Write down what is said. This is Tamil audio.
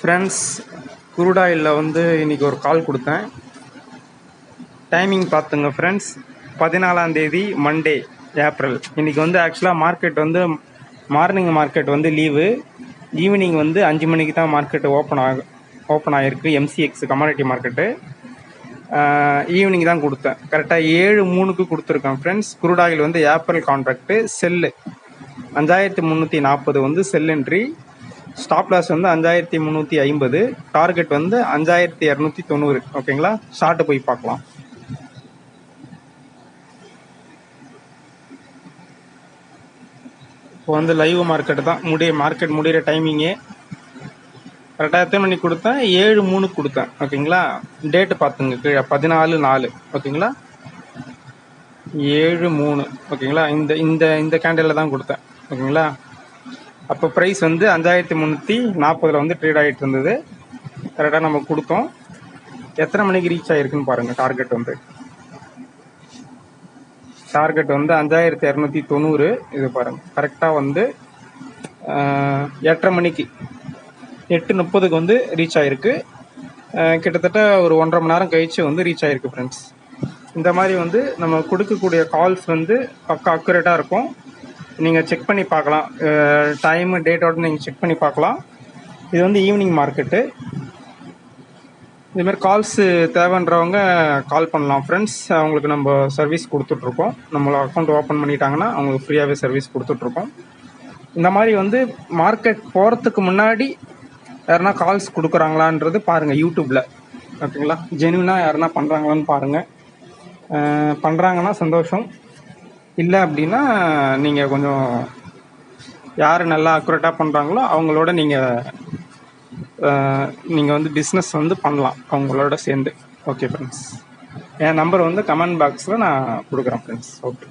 ஃப்ரெண்ட்ஸ், குரூட் ஆயிலில் வந்து இன்றைக்கி ஒரு கால் கொடுத்தேன். டைமிங் பார்த்துங்க ஃப்ரெண்ட்ஸ், 14ஆம் தேதி மண்டே ஏப்ரல். இன்றைக்கி வந்து ஆக்சுவலாக மார்க்கெட் வந்து மார்னிங் மார்க்கெட் வந்து லீவு. ஈவினிங் வந்து 5 மணிக்கு தான் மார்க்கெட்டு ஓப்பன் ஆகிருக்கு. எம்சிஎக்ஸ் கமாடிட்டி மார்க்கெட்டு ஈவினிங் தான் கொடுத்தேன். கரெக்டாக 7:03க்கு கொடுத்துருக்கேன் ஃப்ரெண்ட்ஸ். குரூட் ஆயில் வந்து ஏப்ரல் கான்ட்ராக்டு செல்லு 5340 வந்து செல் என்ட்ரி. ஸ்டாப் லாஸ் வந்து 5350, டார்கெட் வந்து 5290. ஓகேங்களா, ஷார்ட்டு போய் பார்க்கலாம். இப்போ வந்து லைவ் மார்க்கெட்டு தான் மார்க்கெட் முடிகிற டைமிங்கு. கரெக்டாக எத்தனை மணிக்கு கொடுத்தேன்? 7:03க்கு கொடுத்தேன். ஓகேங்களா, டேட்டு பார்த்துங்க கீழே 14/4. ஓகேங்களா, 7:03. ஓகேங்களா, இந்த இந்த இந்த கேண்டலில் தான் கொடுத்தேன். ஓகேங்களா, அப்போ ப்ரைஸ் வந்து 5340 வந்து ட்ரேட் ஆகிட்டு இருந்தது. கரெக்டாக நம்ம கொடுத்தோம். எத்தனை மணிக்கு ரீச் ஆகிருக்குன்னு பாருங்கள். டார்கெட் வந்து 5290. இது பாருங்கள், கரெக்டாக வந்து 8:30 மணிக்கு 8:30க்கு வந்து ரீச் ஆகிருக்கு. கிட்டத்தட்ட ஒரு 1.5 மணி நேரம் கழிச்சு வந்து ரீச் ஆகிருக்கு ஃப்ரெண்ட்ஸ். இந்த மாதிரி வந்து நம்ம கொடுக்கக்கூடிய கால்ஸ் வந்து பக்கா அக்குரேட்டாக இருக்கும். நீங்கள் செக் பண்ணி பார்க்கலாம். டைமு டேட்டோட நீங்கள் செக் பண்ணி பார்க்கலாம். இது வந்து ஈவினிங் மார்க்கெட்டு. இதுமாதிரி கால்ஸு தேவைன்றவங்க கால் பண்ணலாம் ஃப்ரெண்ட்ஸ். அவங்களுக்கு நம்ம சர்வீஸ் கொடுத்துட்ருக்கோம். நம்மளை அக்கௌண்ட் ஓப்பன் பண்ணிட்டாங்கன்னா அவங்களுக்கு ஃப்ரீயாகவே சர்வீஸ் கொடுத்துட்ருக்கோம். இந்த மாதிரி வந்து மார்க்கெட் போகிறதுக்கு முன்னாடி யாருன்னா கால்ஸ் கொடுக்குறாங்களான்றது பாருங்கள் யூடியூப்பில். ஓகேங்களா, ஜென்யூனாக யாருன்னா பண்ணுறாங்களான்னு பாருங்கள். பண்ணுறாங்கன்னா சந்தோஷம். இல்லை அப்படின்னா நீங்கள் கொஞ்சம் யார் நல்லா அக்குரேட்டாக பண்ணுறாங்களோ அவங்களோட நீங்கள் வந்து பிஸ்னஸ் வந்து பண்ணலாம் அவங்களோட சேர்ந்து. ஓகே ஃப்ரெண்ட்ஸ், என் நம்பர் வந்து கமெண்ட் பாக்ஸில் நான் கொடுக்குறேன் ஃப்ரெண்ட்ஸ். ஓகே.